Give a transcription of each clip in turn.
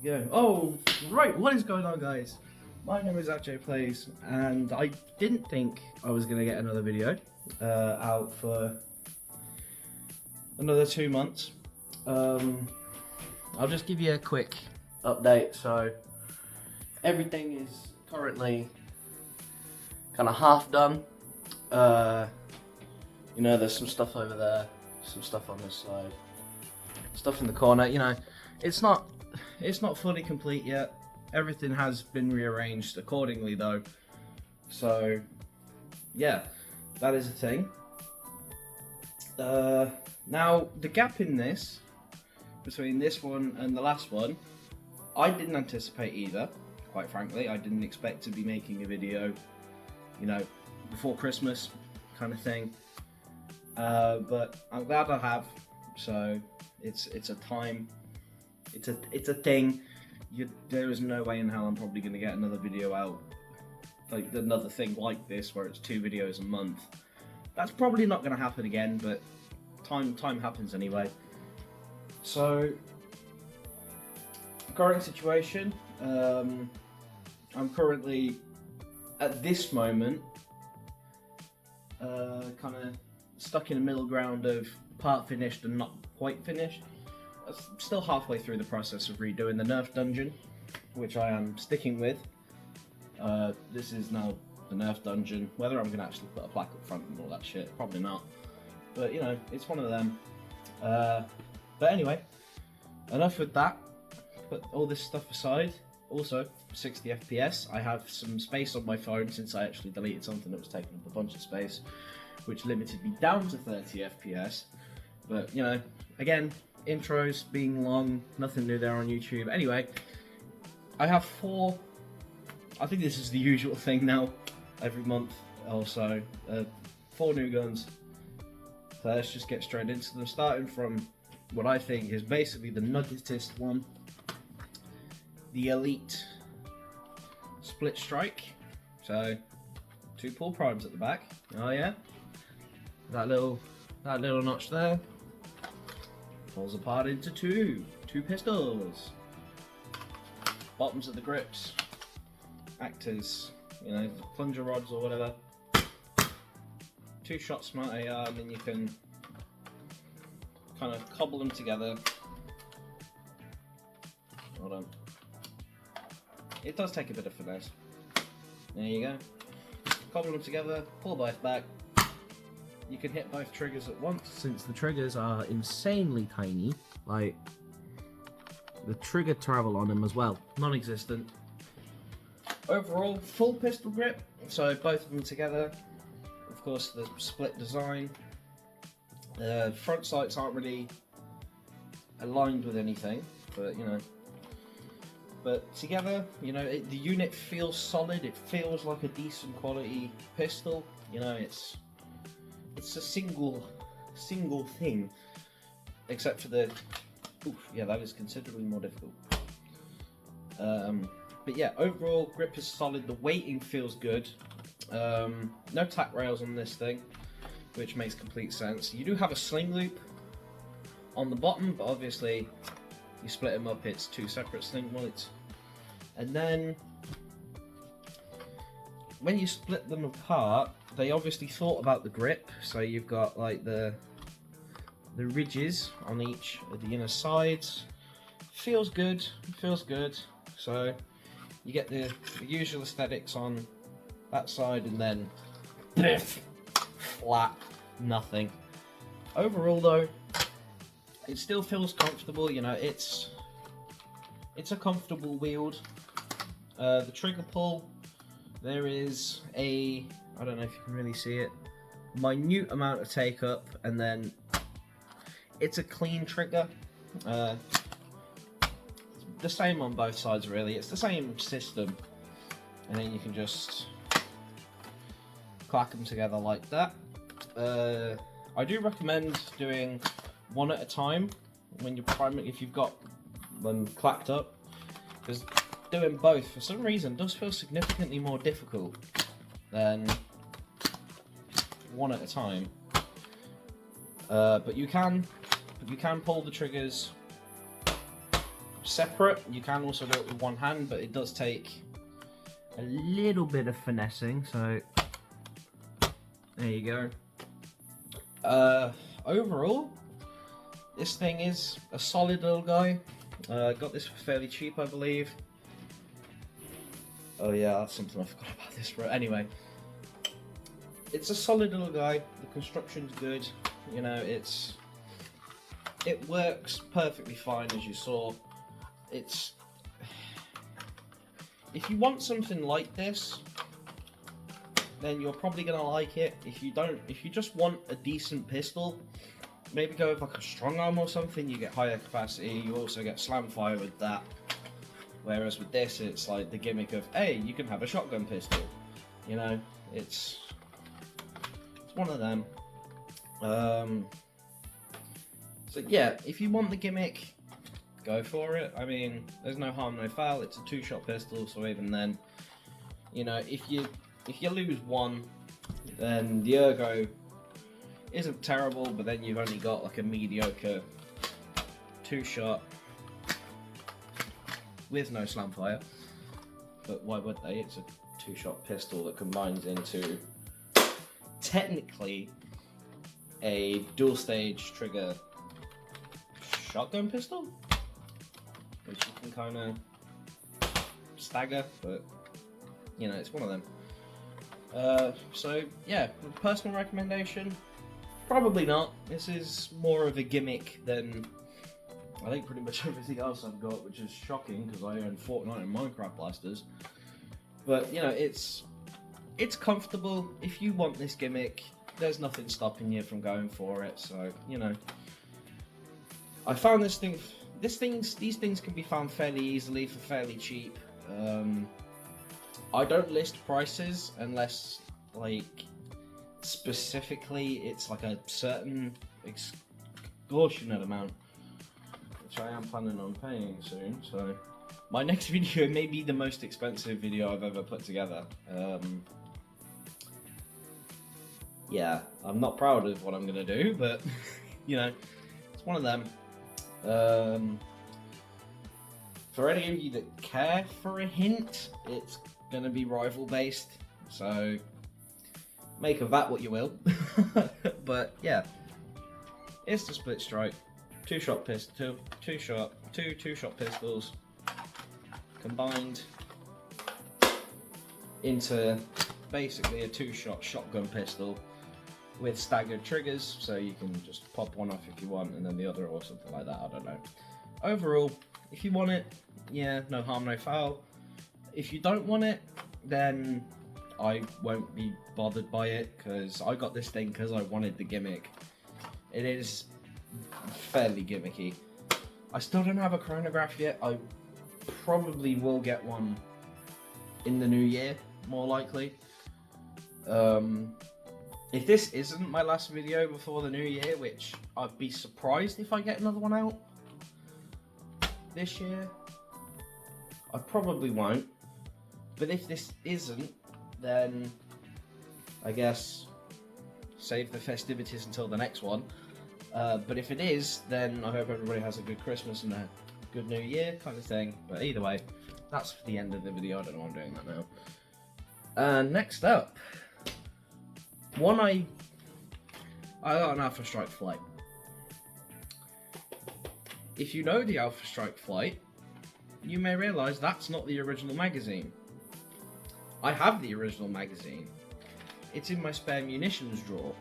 Yeah. Oh, right. What is going on, guys? My name is AJ Plays, and I didn't think I was gonna get another video out for another 2 months. I'll just give you a quick update. So everything is currently kind of half done. You know, there's some stuff over there, some stuff on this side, stuff in the corner. You know, it's not fully complete yet. Everything has been rearranged accordingly though. So yeah, that is a thing. Now the gap in this, between this one and the last one, I didn't anticipate either, quite frankly. I didn't expect to be making a video, you know, before Christmas kind of thing. But I'm glad I have. So it's a time. It's a thing. There is no way in hell I'm probably going to get another video out, like another thing like this where it's 2 videos a month. That's probably not going to happen again, but time happens anyway. So current situation, I'm currently at this moment kind of stuck in a middle ground of part finished and not quite finished. I'm still halfway through the process of redoing the Nerf dungeon, which I am sticking with. This is now the Nerf dungeon. Whether I'm going to actually put a plaque up front and all that shit, probably not. But you know, it's one of them. But anyway, enough with that. Put all this stuff aside. Also, 60 FPS. I have some space on my phone since I actually deleted something that was taking up a bunch of space, which limited me down to 30 FPS. But you know, again, intros being long, nothing new there on YouTube. Anyway, I have 4, I think this is the usual thing now, every month or so, 4 new guns. So let's just get straight into them, starting from what I think is basically the nuggetest one, the Elite Split Strike. So 2 pull primes at the back. Oh yeah, that little notch there falls apart into 2 pistols. Bottoms of the grips act as, you know, plunger rods or whatever. 2 shot smart AR, and then you can kind of cobble them together. Hold on. It does take a bit of finesse. There you go. Cobble them together, pull both back. You can hit both triggers at once, since the triggers are insanely tiny. Like, the trigger travel on them as well, non-existent. Overall, full pistol grip, so both of them together. Of course, the split design. The front sights aren't really aligned with anything, but you know. But together, you know, the unit feels solid. It feels like a decent quality pistol. You know, it's a single thing, except for the. Oof, yeah, that is considerably more difficult. But yeah, overall grip is solid. The weighting feels good. No tack rails on this thing, which makes complete sense. You do have a sling loop on the bottom, but obviously you split them up, it's 2 separate sling loops. And then when you split them apart, they obviously thought about the grip. So you've got like the ridges on each of the inner sides. Feels good. So you get the usual aesthetics on that side, and then flat, nothing. Overall though, it still feels comfortable. You know, it's a comfortable wield. The trigger pull, there is a, I don't know if you can really see it, minute amount of take up, and then it's a clean trigger. The same on both sides really, it's the same system, and then you can just clack them together like that. I do recommend doing one at a time when you're priming, if you've got them clacked up, because doing both for some reason does feel significantly more difficult than one at a time. But you can pull the triggers separate. You can also do it with one hand, but it does take a little bit of finessing, so there you go. Overall, this thing is a solid little guy. Got this for fairly cheap, I believe. Oh yeah, that's something I forgot about this, but anyway. It's a solid little guy, the construction's good, you know, it works perfectly fine, as you saw. If you want something like this, then you're probably gonna like it. If you just want a decent pistol, maybe go with like a strong arm or something. You get higher capacity, you also get slam fire with that. Whereas with this, it's like the gimmick of, hey, you can have a shotgun pistol. You know, it's one of them. So yeah, if you want the gimmick, go for it. I mean, there's no harm, no foul. It's a 2-shot pistol, so even then, you know, if you lose one, then the ergo isn't terrible, but then you've only got like a mediocre 2-shot with no slam fire. But why would they? It's a 2-shot pistol that combines into technically a dual stage trigger shotgun pistol, which you can kind of stagger, but you know, it's one of them. So yeah, personal recommendation, probably not. This is more of a gimmick than I think pretty much everything else I've got, which is shocking because I own Fortnite and Minecraft blasters. But you know, it's comfortable. If you want this gimmick, there's nothing stopping you from going for it. So you know, I found these things can be found fairly easily for fairly cheap. I don't list prices unless like specifically it's like a certain extortionate amount, which I am planning on paying soon. So my next video may be the most expensive video I've ever put together. Yeah, I'm not proud of what I'm gonna do, but you know, it's one of them. For any of you that care for a hint, it's gonna be rifle based, so make of that what you will. But yeah, it's the split strike, 2-shot pistol, two two-shot pistols combined into basically a 2-shot shotgun pistol with staggered triggers, so you can just pop one off if you want and then the other or something like that, I don't know. Overall, if you want it, yeah, no harm, no foul. If you don't want it, then I won't be bothered by it, because I got this thing because I wanted the gimmick. It is fairly gimmicky. I still don't have a chronograph yet. I probably will get one in the new year, more likely. If this isn't my last video before the new year, which I'd be surprised if I get another one out this year, I probably won't. But if this isn't, then I guess save the festivities until the next one. But if it is, then I hope everybody has a good Christmas and a good New Year kind of thing. But either way, that's the end of the video. I don't know why I'm doing that now. And next up, one I got an Alpha Strike Flight. If you know the Alpha Strike Flight, you may realise that's not the original magazine. I have the original magazine. It's in my spare munitions drawer.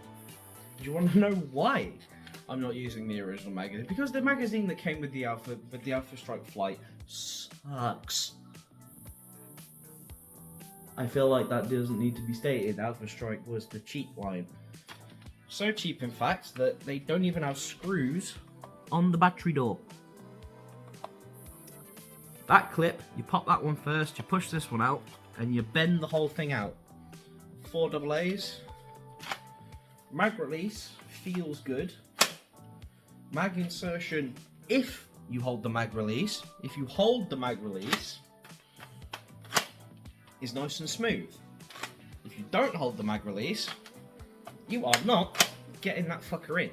Do you want to know why I'm not using the original magazine? Because the magazine that came with the Alpha Strike Flight sucks. I feel like that doesn't need to be stated. Alpha Strike was the cheap line. So cheap, in fact, that they don't even have screws on the battery door. That clip, you pop that one first, you push this one out, and you bend the whole thing out. 4 AA's. Mag release feels good. Mag insertion, if you hold the mag release, is nice and smooth. If you don't hold the mag release, you are not getting that fucker in.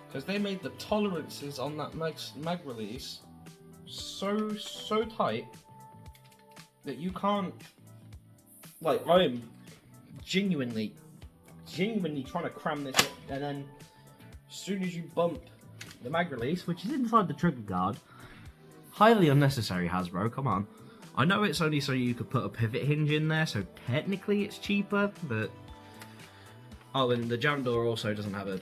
Because they made the tolerances on that mag release so tight that you can't. Like, I am genuinely trying to cram this in, and then as soon as you bump the mag release, which is inside the trigger guard, highly unnecessary, Hasbro, come on. I know it's only so you could put a pivot hinge in there, so technically it's cheaper, but... Oh, and the jam door also doesn't have a...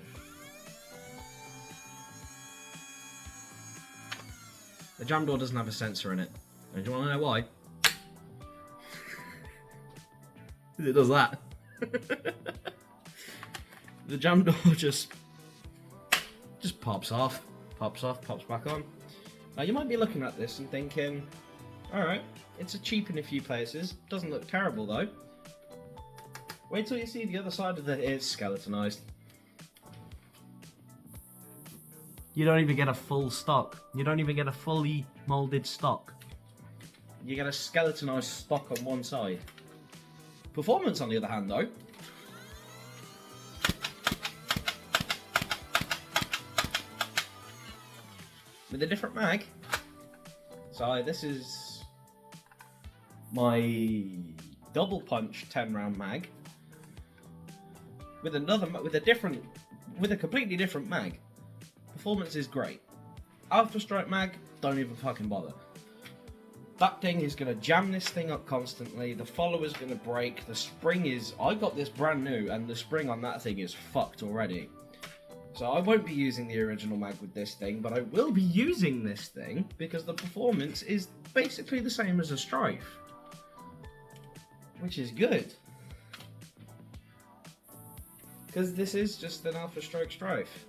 The jam door doesn't have a sensor in it. And do you want to know why? It does that. The jam door just pops off, pops back on. Now you might be looking at this and thinking, alright, it's a cheap in a few places, doesn't look terrible though. Wait till you see the other side of it is skeletonized. You don't even get a full stock. You don't even get a fully molded stock. You get a skeletonized stock on one side. Performance on the other hand though, with a different mag. So this is my double punch 10 round mag with a completely different mag. Performance is great. Alpha Strike mag, don't even fucking bother. That thing is going to jam this thing up constantly, the follower's going to break, the spring is... I got this brand new and the spring on that thing is fucked already. So I won't be using the original mag with this thing, but I will be using this thing because the performance is basically the same as a Strife. Which is good. Because this is just an Alpha Strike Strife.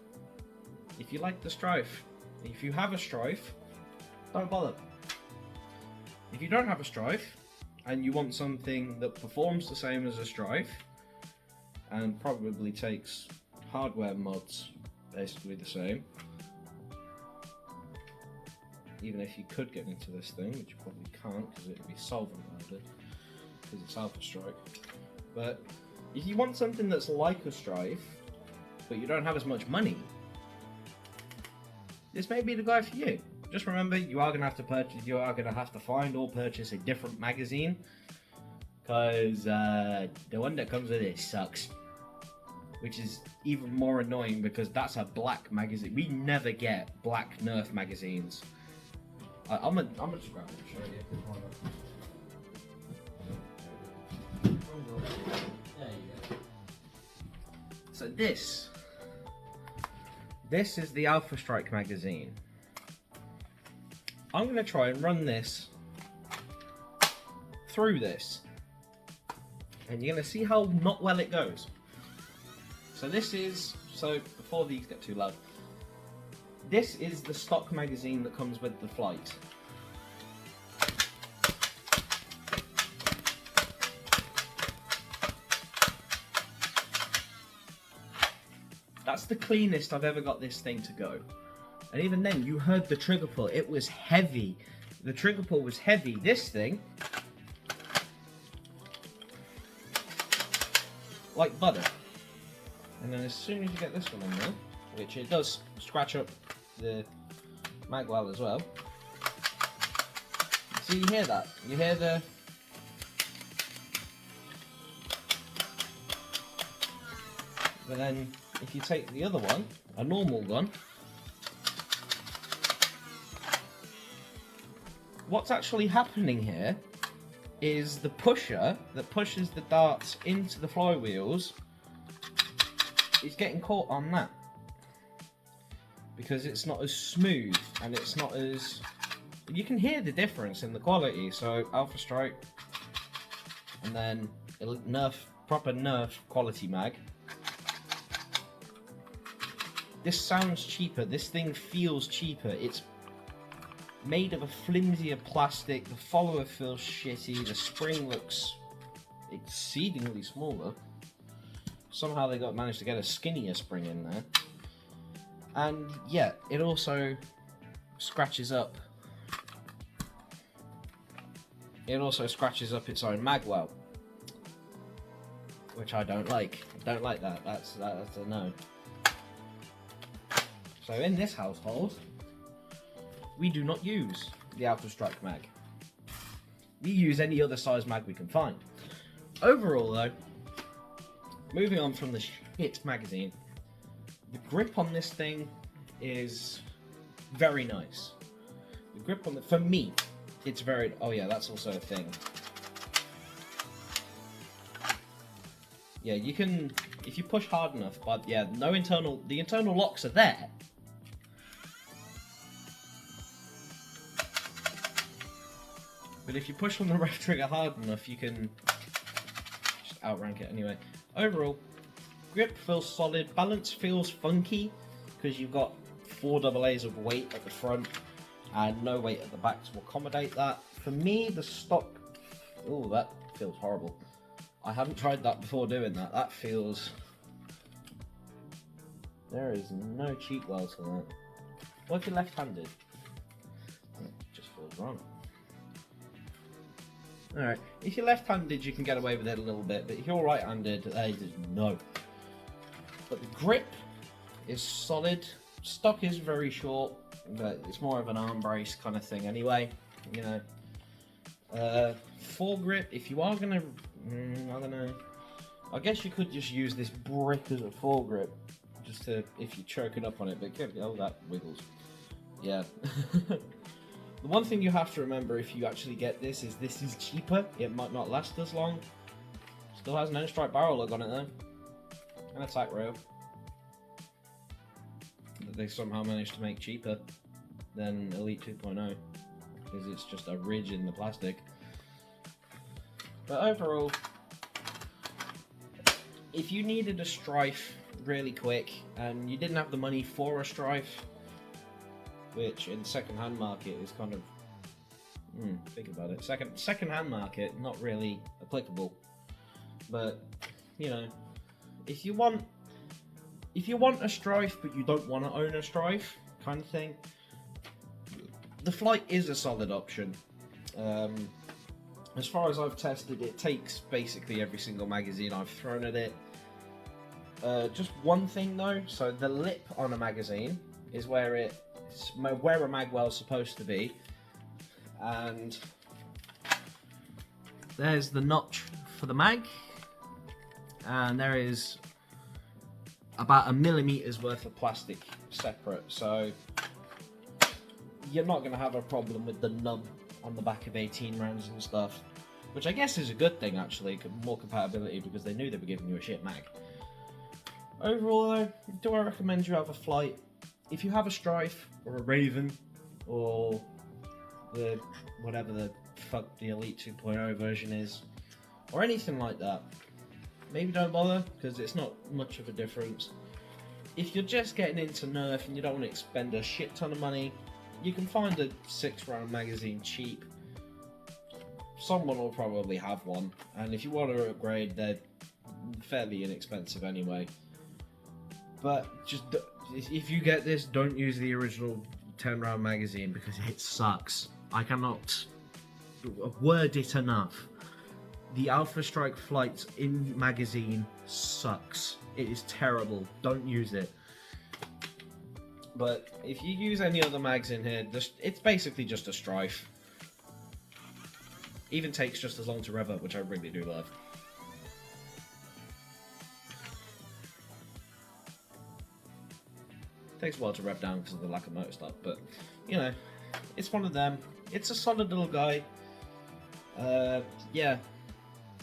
If you like the Strife, if you have a Strife, don't bother. If you don't have a Strife, and you want something that performs the same as a Strife, and probably takes hardware mods basically the same, even if you could get into this thing, which you probably can't because it would be solvent modded, because it's Alpha Strike. But if you want something that's like a Strife, but you don't have as much money, this may be the guy for you. Just remember, you are going to have to find or purchase a different magazine, because the one that comes with it sucks. Which is even more annoying because that's a black magazine. We never get black Nerf magazines. I'm gonna just grab it and show you. There you go. So this is the Alpha Strike magazine. I'm gonna try and run this through this, and you're gonna see how not well it goes. So before these get too loud, this is the stock magazine that comes with the flight. That's the cleanest I've ever got this thing to go. And even then, you heard the trigger pull, it was heavy. The trigger pull was heavy. This thing, like butter. And then as soon as you get this one in there, which it does scratch up the magwell as well. So you hear that? You hear the... But then if you take the other one, a normal one, what's actually happening here is the pusher that pushes the darts into the flywheels is getting caught on that, because it's not as smooth and it's not as... You can hear the difference in the quality. So Alpha Strike, and then Nerf, proper Nerf quality mag. This sounds cheaper, this thing feels cheaper, it's made of a flimsier plastic, the follower feels shitty, the spring looks exceedingly smaller. Somehow they managed to get a skinnier spring in there. And yeah, it also scratches up. It also scratches up its own magwell, which I don't like. I don't like that. That's a no. So in this household, we do not use the Alpha Strike mag. We use any other size mag we can find. Overall though, moving on from the shit magazine, the grip on this thing is very nice. The grip on for me, it's very, oh yeah, that's also a thing. Yeah, you can, if you push hard enough, but yeah, the internal locks are there. But if you push on the right trigger hard enough, you can just outrank it anyway. Overall, grip feels solid, balance feels funky, because you've got 4 AA's of weight at the front, and no weight at the back to accommodate that. For me, the stock, oh, that feels horrible. I haven't tried that before doing that. That feels, there is no cheek welds for that. What if you're left-handed? It just feels wrong. Alright, if you're left-handed, you can get away with it a little bit, but if you're right-handed, no. But the grip is solid. Stock is very short, but it's more of an arm brace kind of thing anyway, you know. Foregrip, if you are gonna, I don't know, I guess you could just use this brick as a foregrip, just to, if you're choking up on it, but oh, that wiggles. Yeah. The one thing you have to remember if you actually get this is cheaper. It might not last as long. Still has an N-Strike barrel look on it though. And a tack rail. That they somehow managed to make cheaper than Elite 2.0. Because it's just a ridge in the plastic. But overall, if you needed a Strife really quick and you didn't have the money for a Strife, which in the second-hand market is kind of, think about it, second-hand market, not really applicable. But, you know, if you want a Strife but you don't want to own a Strife, kind of thing, the Flight is a solid option. As far as I've tested, it takes basically every single magazine I've thrown at it. Just one thing though, so the lip on a magazine is where a magwell's supposed to be, and there's the notch for the mag, and there is about 1 millimeter's worth of plastic separate, so you're not going to have a problem with the nub on the back of 18 rounds and stuff, which I guess is a good thing actually, more compatibility, because they knew they were giving you a shit mag. Overall though, do I recommend you have a Flight? If you have a Strife, or a Raven, or the whatever the fuck the Elite 2.0 version is, or anything like that, maybe don't bother, because it's not much of a difference. If you're just getting into Nerf and you don't want to expend a shit ton of money, you can find a 6-round magazine cheap. Someone will probably have one, and if you want to upgrade, they're fairly inexpensive anyway. But just, if you get this, don't use the original 10-round magazine, because it sucks. I cannot word it enough. The Alpha Strike Flight in magazine sucks. It is terrible. Don't use it. But if you use any other mags in here, it's basically just a Strife. Even takes just as long to rev up, which I really do love. Takes a while to rev down because of the lack of motor start, but you know, it's one of them. It's a solid little guy. Yeah,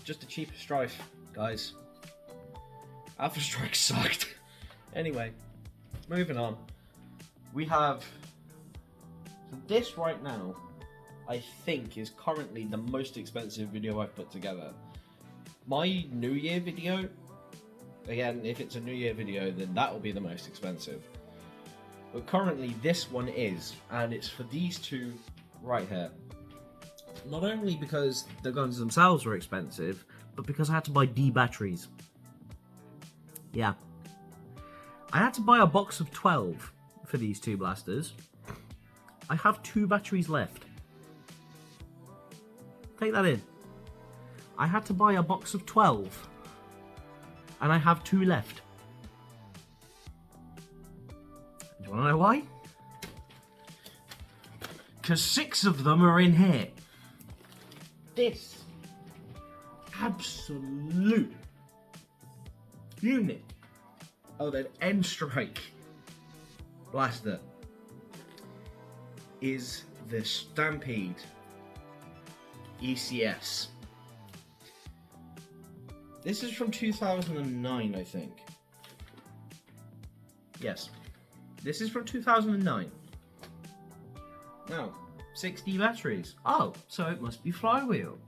just a cheaper Strife, guys. Alpha Strike sucked. Anyway, moving on. We have, so this right now, I think is currently the most expensive video I've put together. My New Year video, again, if it's a New Year video, then that will be the most expensive. But currently this one is, and it's for these two right here. Not only because the guns themselves were expensive, but because I had to buy D batteries. Yeah. I had to buy a box of 12 for these two blasters. I have 2 batteries left. Take that in. I had to buy a box of 12, and I have 2 left. Do you want to know why? because 6 of them are in here. This absolute unit of an N-Strike blaster is the Stampede ECS. This is from 2009, I think. Yes, this is from 2009. Now, 60 batteries. Oh, so it must be flywheel.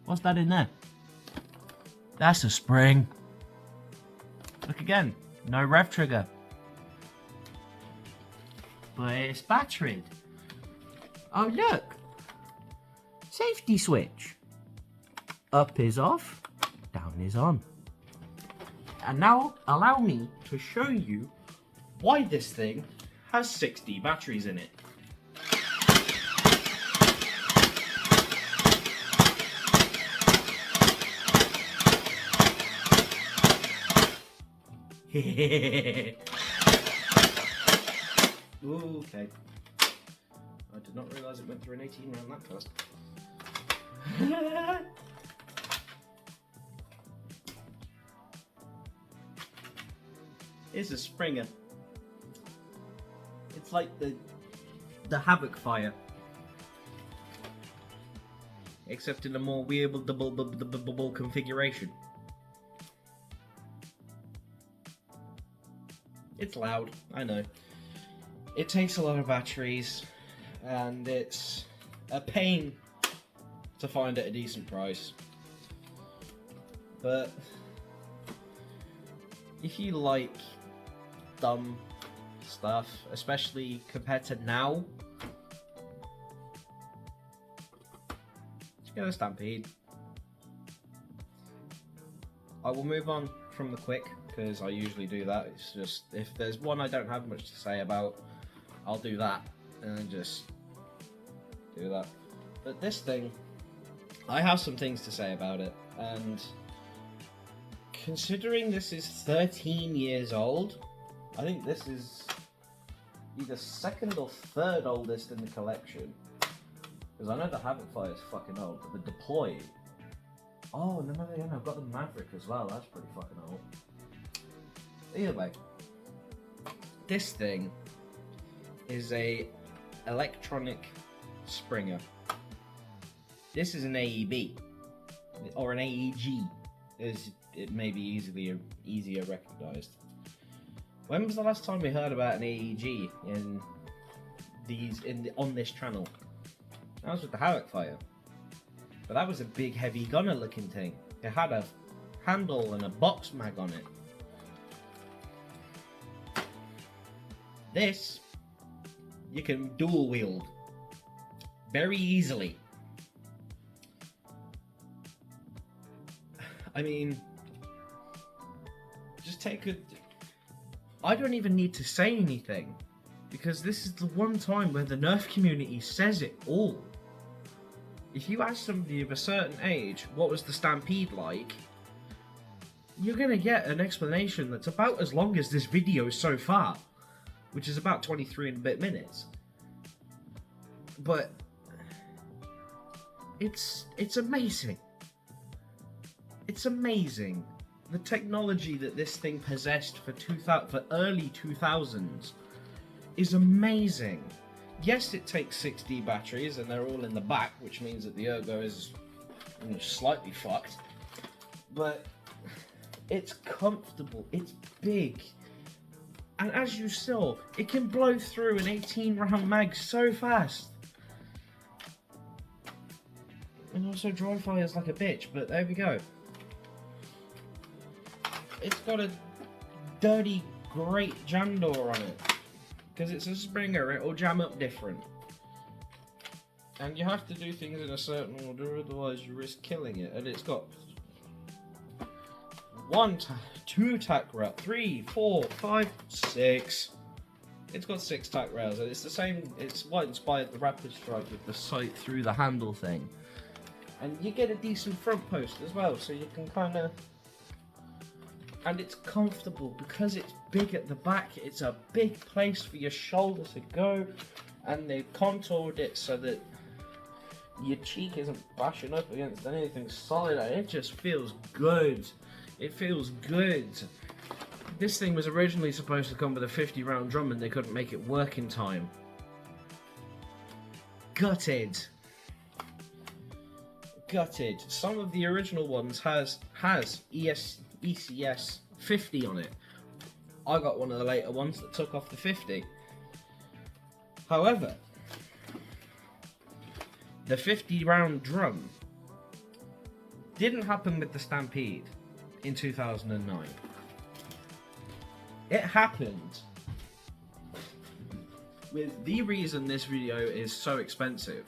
What's that in there? That's a spring. Look again, no rev trigger. But it's batteried. Oh look, safety switch. Up is off, down is on. And now allow me to show you why this thing has 60 batteries in it. Ooh, okay. I did not realise it went through an 18 round that fast. Here's a Springer. It's like the Havoc Fire, except in a more wearable configuration. It's loud, I know. It takes a lot of batteries, and it's a pain to find at a decent price. But if you like dumb stuff, especially compared to now, just get a Stampede. I will move on from the quick, because I usually do that. It's just, if there's one I don't have much to say about, I'll do that, and just do that. But this thing, I have some things to say about it, and considering this is 13 years old, I think this is either second or third oldest in the collection. Because I know the Havoc Fire is fucking old, but the Deploy... Oh, no, I've got the Maverick as well, that's pretty fucking old. Either way, this thing is a electronic Springer. This is an AEB, or an AEG, as it may be easier recognised. When was the last time we heard about an AEG on this channel? That was with the Havoc Fire, but that was a big heavy gunner looking thing. It had a handle and a box mag on it. This, you can dual wield very easily. I mean, just take a... I don't even need to say anything, because this is the one time where the Nerf community says it all. If you ask somebody of a certain age, what was the Stampede like, you're gonna get an explanation that's about as long as this video so far, which is about 23 and a bit minutes. But it's amazing. It's amazing. The technology that this thing possessed for early 2000s is amazing. Yes, it takes 60 batteries, and they're all in the back, which means that the ergo is slightly fucked. But it's comfortable, it's big, and as you saw, it can blow through an 18 round mag so fast. And also dry fires like a bitch, but there we go. It's got a dirty great jam door on it, because it's a Springer, it'll jam up different. And you have to do things in a certain order, otherwise you risk killing it. And it's got 2 tack rails, 3, 4, 5, 6. It's got 6 tack rails, and it's the same, it's what inspired the Rapid Strike with the sight through the handle thing. And you get a decent front post as well, so you can kind of... And it's comfortable because it's big at the back. It's a big place for your shoulder to go. and they've contoured it so that your cheek isn't bashing up against anything solid, and it just feels good. It feels good. This thing was originally supposed to come with a 50-round drum and they couldn't make it work in time. Gutted. Gutted. Some of the original ones has ECS 50 on it. I got one of the later ones that took off the 50. However, the 50-round drum didn't happen with the Stampede in 2009. It happened with the reason this video is so expensive.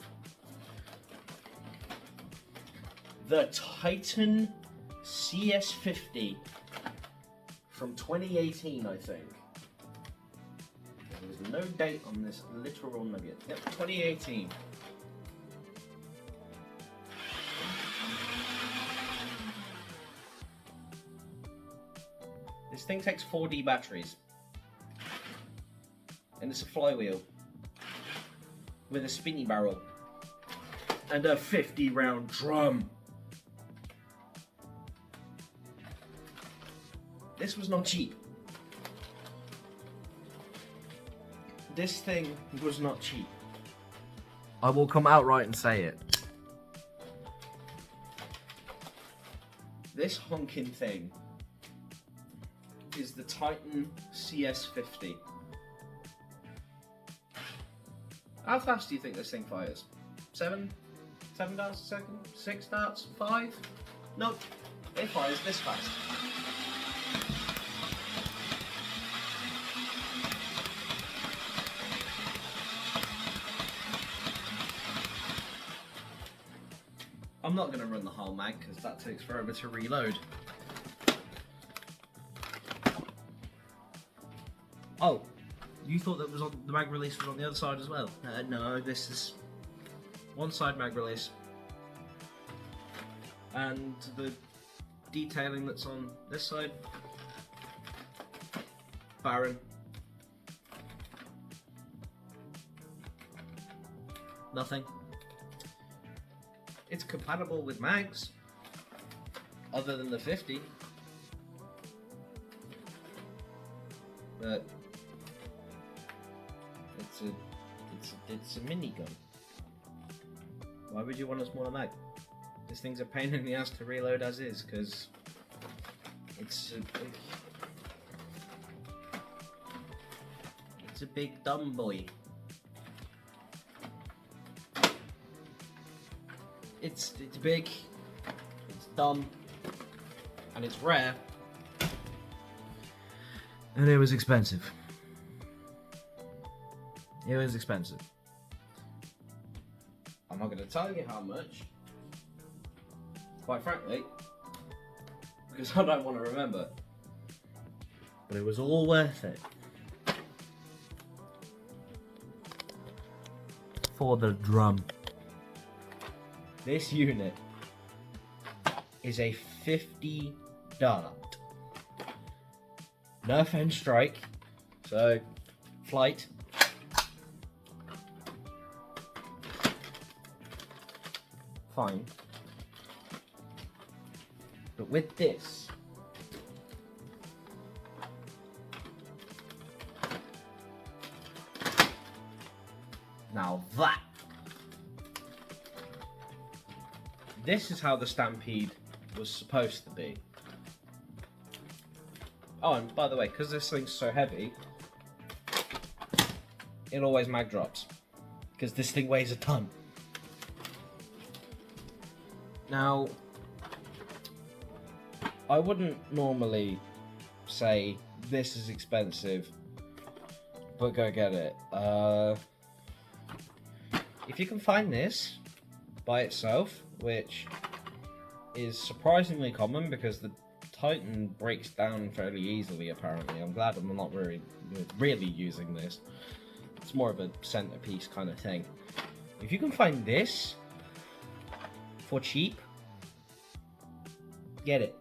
The Titan CS50 from 2018, I think. There's no date on this literal nugget. Yep, 2018. This thing takes 4D batteries, and it's a flywheel with a spinny barrel and a 50-round drum. This was not cheap. This thing was not cheap. I will come outright and say it. This honking thing is the Titan CS50. How fast do you think this thing fires? 7 darts a second? 6 darts? 5? Nope. It fires this fast. I'm not going to run the whole mag because that takes forever to reload. Oh, you thought that was on the mag release was on the other side as well? No, this is one side mag release, and the detailing that's on this side, barren. Nothing. It's compatible with mags, other than the 50, but it's a minigun. Why would you want a smaller mag? This thing's a pain in the ass to reload as is, because it's a big dumb boy. It's big, it's dumb, and it's rare, and it was expensive. It was expensive. I'm not going to tell you how much, quite frankly, because I don't want to remember. But it was all worth it. For the drum. This unit is a 50 dart Nerf and strike, so flight. Fine. But with this, now that, this is how the Stampede was supposed to be. Oh, and by the way, because this thing's so heavy, it always mag drops, because this thing weighs a ton. Now, I wouldn't normally say this is expensive, but go get it. If you can find this by itself, which is surprisingly common because the Titan breaks down fairly easily apparently. I'm glad I'm not really using this. It's more of a centerpiece kind of thing. If you can find this for cheap, get it.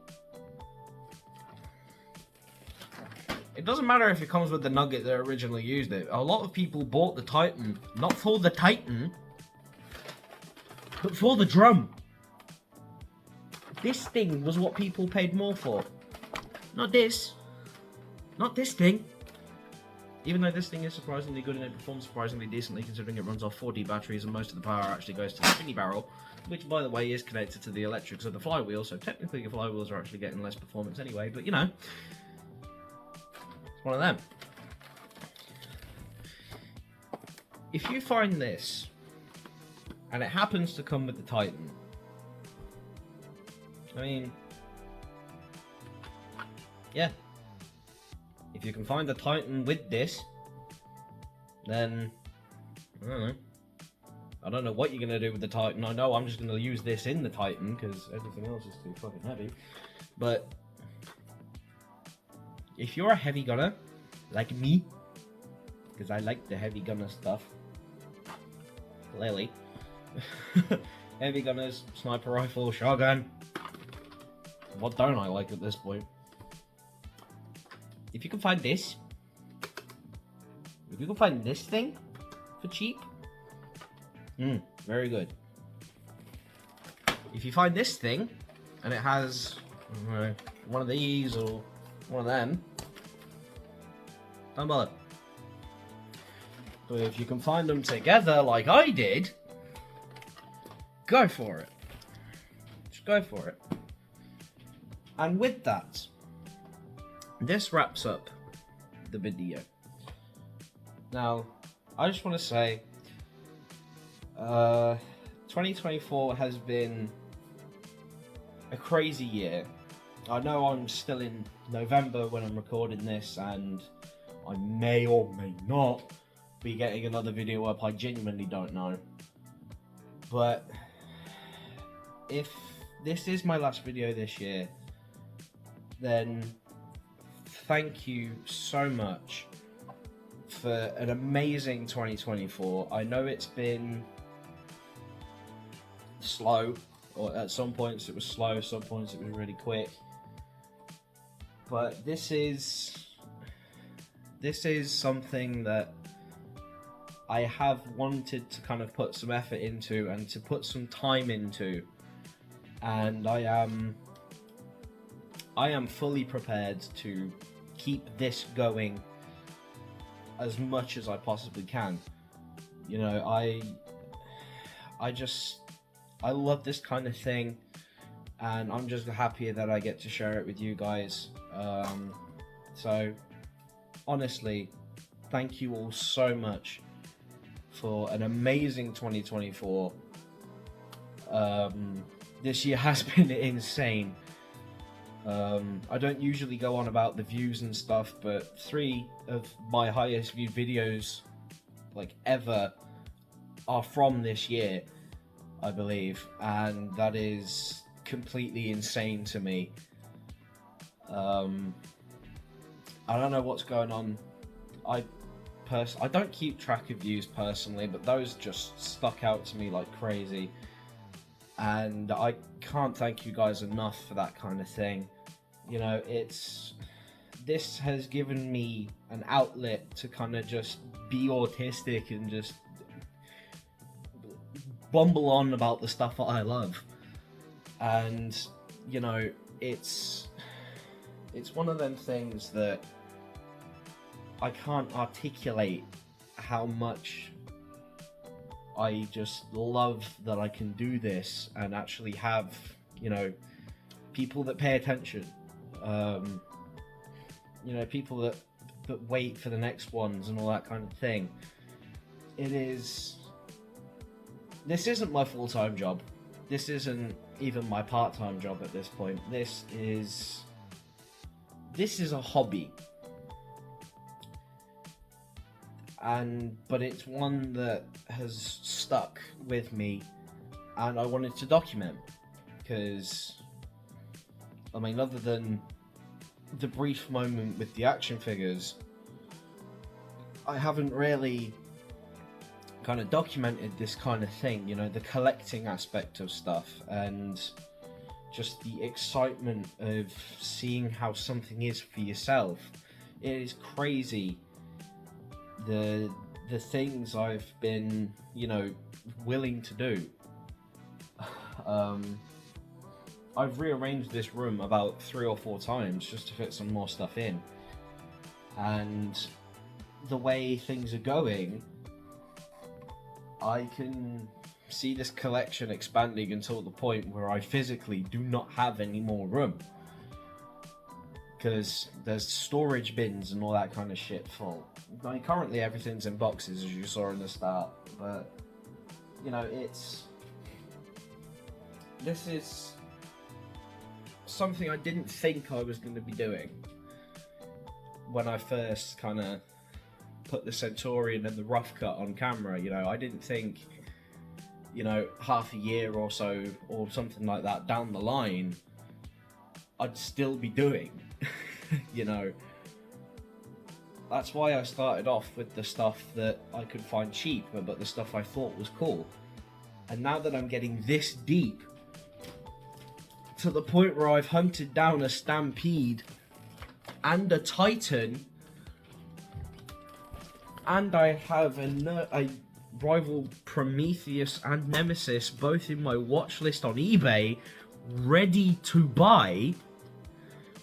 doesn't matter if it comes with the nugget that originally used it. A lot of people bought the Titan, not for the Titan, but for the drum. This thing was what people paid more for. Not this. Not this thing. Even though this thing is surprisingly good and it performs surprisingly decently, considering it runs off 4D batteries and most of the power actually goes to the spinny barrel, which, by the way, is connected to the electrics of the flywheel, so technically your flywheels are actually getting less performance anyway, but you know, it's one of them. If you find this, and it happens to come with the Titan, I mean, yeah. If you can find the Titan with this, then, I don't know what you're going to do with the Titan. I know I'm just going to use this in the Titan, because everything else is too fucking heavy. But, if you're a heavy gunner, like me, because I like the heavy gunner stuff, clearly, heavy gunners, sniper rifle, shotgun, what don't I like at this point? If you can find this, if you can find this thing for cheap, very good. If you find this thing, and it has one of these or one of them, don't bother. But if you can find them together like I did, go for it. Just go for it. And with that, this wraps up the video. Now, I just want to say, 2024 has been a crazy year. I know I'm still in November when I'm recording this, and I may or may not be getting another video up. I genuinely don't know. But if this is my last video this year, then thank you so much for an amazing 2024. I know it's been slow, or at some points it was slow, some points it was really quick. But this is something that I have wanted to kind of put some effort into and to put some time into, and I am fully prepared to keep this going as much as I possibly can. You know, I love this kind of thing, and I'm just happy that I get to share it with you guys. So honestly, thank you all so much for an amazing 2024. This year has been insane. I don't usually go on about the views and stuff, but 3 of my highest viewed videos, like, ever are from this year, I believe, and that is completely insane to me. I don't know what's going on. I don't keep track of views personally, but those just stuck out to me like crazy, and I can't thank you guys enough for that kind of thing. You know, this has given me an outlet to kind of just be autistic and just bumble on about the stuff that I love. And, you know, it's one of them things that I can't articulate how much I just love that I can do this and actually have, you know, people that pay attention. You know, people that wait for the next ones and all that kind of thing. This isn't my full-time job. This isn't even my part-time job at this point. This is a hobby. But it's one that has stuck with me, and I wanted to document, because, I mean, other than the brief moment with the action figures, I haven't really kind of documented this kind of thing, you know, the collecting aspect of stuff, and just the excitement of seeing how something is for yourself. it is crazy the things I've been, you know, willing to do. I've rearranged this room about 3 or 4 times just to fit some more stuff in, and the way things are going, I can see this collection expanding until the point where I physically do not have any more room, because there's storage bins and all that kind of shit full. I mean, currently everything's in boxes, as you saw in the start, but you know, this is something I didn't think I was going to be doing when I first kind of put the Centurion and the rough cut on camera. You know, I didn't think, you know, half a year or so or something like that down the line I'd still be doing. You know, that's why I started off with the stuff that I could find cheap, but the stuff I thought was cool. And now that I'm getting this deep, to the point where I've hunted down a Stampede and a Titan, and I have a rival Prometheus and Nemesis both in my watch list on eBay, ready to buy.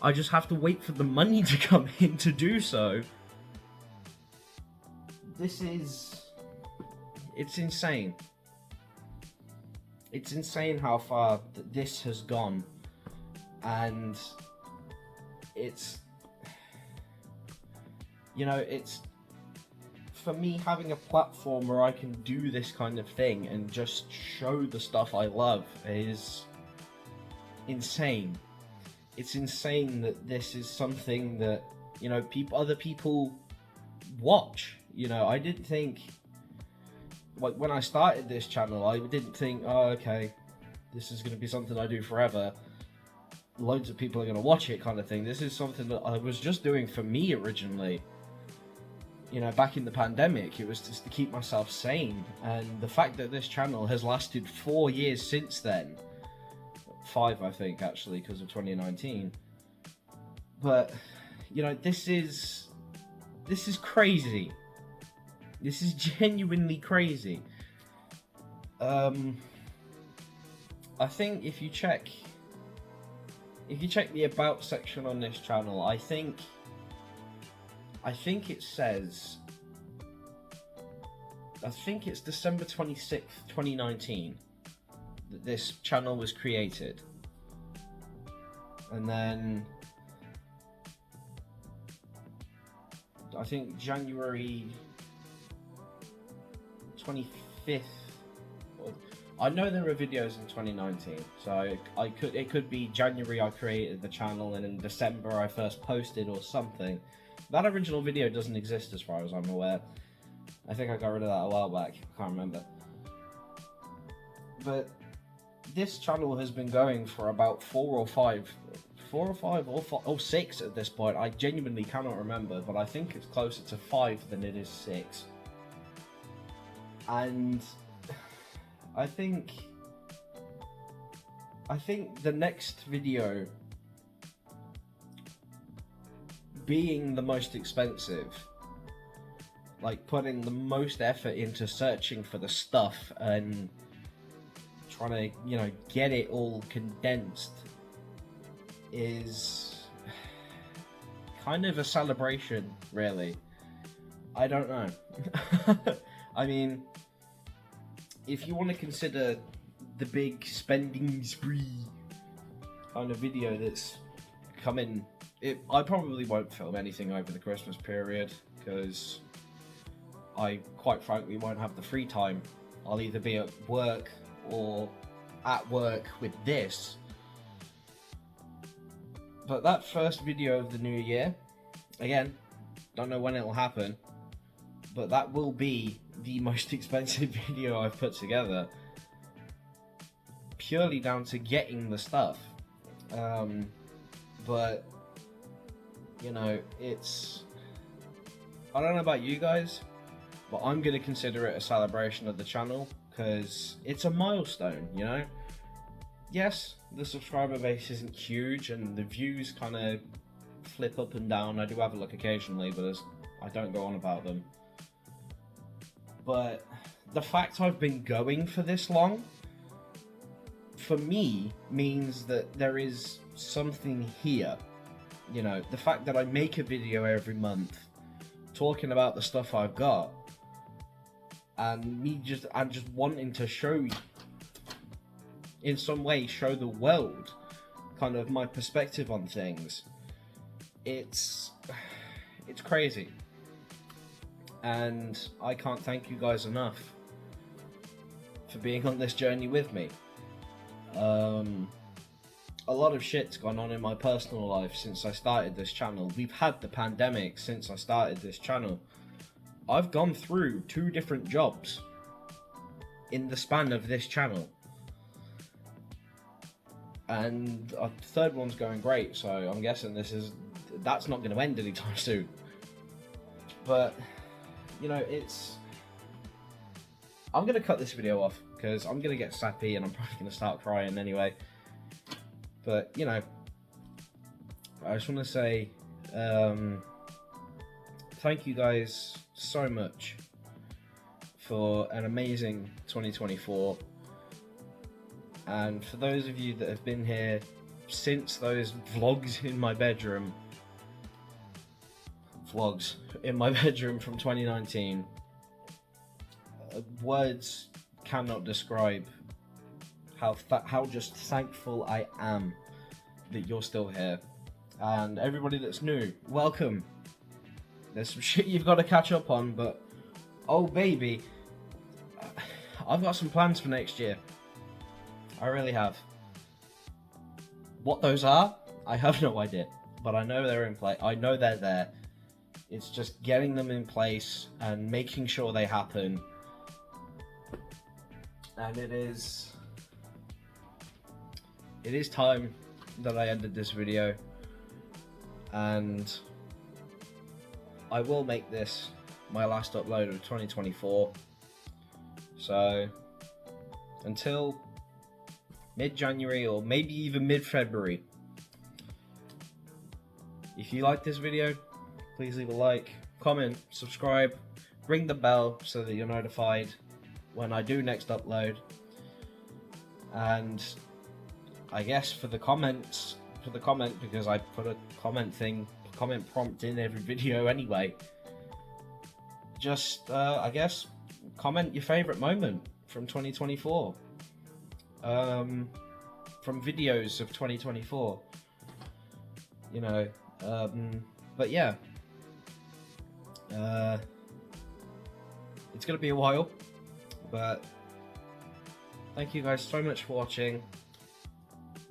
I just have to wait for the money to come in to do so. It's insane. It's insane how far this has gone, and it's, you know, it's, for me, having a platform where I can do this kind of thing and just show the stuff I love is insane. It's insane that this is something that, you know, other people watch. You know, I didn't think, like, when I started this channel, I didn't think, oh, okay, this is going to be something I do forever. Loads of people are going to watch it, kind of thing. This is something that I was just doing for me originally. You know, back in the pandemic, it was just to keep myself sane. And the fact that this channel has lasted 4 years since then, 5, I think, actually, because of 2019. But, you know, this is crazy. This is genuinely crazy. I think if you check the about section on this channel, I think it says, I think it's December 26th, 2019 that this channel was created. And then I think January 25th. I know there were videos in 2019, so it could be January I created the channel and in December I first posted or something. That original video doesn't exist as far as I'm aware. I think I got rid of that a while back. I can't remember. But this channel has been going for about 4 or 5 or 6 at this point. I genuinely cannot remember, but I think it's closer to 5 than it is 6. And I think the next video being the most expensive, like putting the most effort into searching for the stuff and trying to, you know, get it all condensed, is kind of a celebration, really. I don't know. I mean, if you want to consider the big spending spree kind of video that's coming, I probably won't film anything over the Christmas period, because I quite frankly won't have the free time. I'll either be at work or at work with this. But that first video of the new year, again, don't know when it'll happen, but that will be the most expensive video I've put together, purely down to getting the stuff. But you know, I don't know about you guys, but I'm gonna consider it a celebration of the channel, because it's a milestone, you know? Yes, the subscriber base isn't huge and the views kind of flip up and down. I do have a look occasionally, but I don't go on about them. But the fact I've been going for this long, for me, means that there is something here. You know, the fact that I make a video every month talking about the stuff I've got, and just wanting to show, in some way, show the world kind of my perspective on things. It's crazy, and I can't thank you guys enough for being on this journey with me. A lot of shit's gone on in my personal life since I started this channel. We've had the pandemic since I started this channel. I've gone through 2 different jobs in the span of this channel. And a third one's going great, so I'm guessing that's not going to end anytime soon. But, you know, I'm going to cut this video off, because I'm going to get sappy and I'm probably going to start crying anyway. But, you know, I just want to say thank you guys so much for an amazing 2024. And for those of you that have been here since those vlogs in my bedroom from 2019, words cannot describe how just thankful I am that you're still here. And everybody that's new, welcome. There's some shit you've got to catch up on, but oh baby, I've got some plans for next year. I really have. What those are, I have no idea, but I know they're in play. I know they're there. It's just getting them in place and making sure they happen. And it is time that I ended this video, and I will make this my last upload of 2024. So until mid-January, or maybe even mid-February, if you like this video, please leave a like, comment, subscribe, ring the bell so that you're notified when I do next upload. And I guess for the comment, because I put a comment prompt in every video anyway, just I guess comment your favorite moment from 2024, from videos of 2024, you know. But yeah, it's gonna be a while, but thank you guys so much for watching.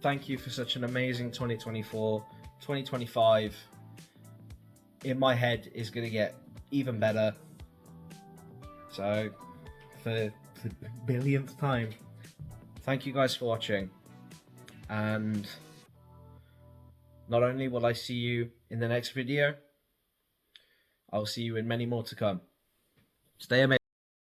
Thank you for such an amazing 2024. 2025, in my head, is going to get even better. So, for the billionth time, thank you guys for watching. And not only will I see you in the next video, I'll see you in many more to come. Stay amazing.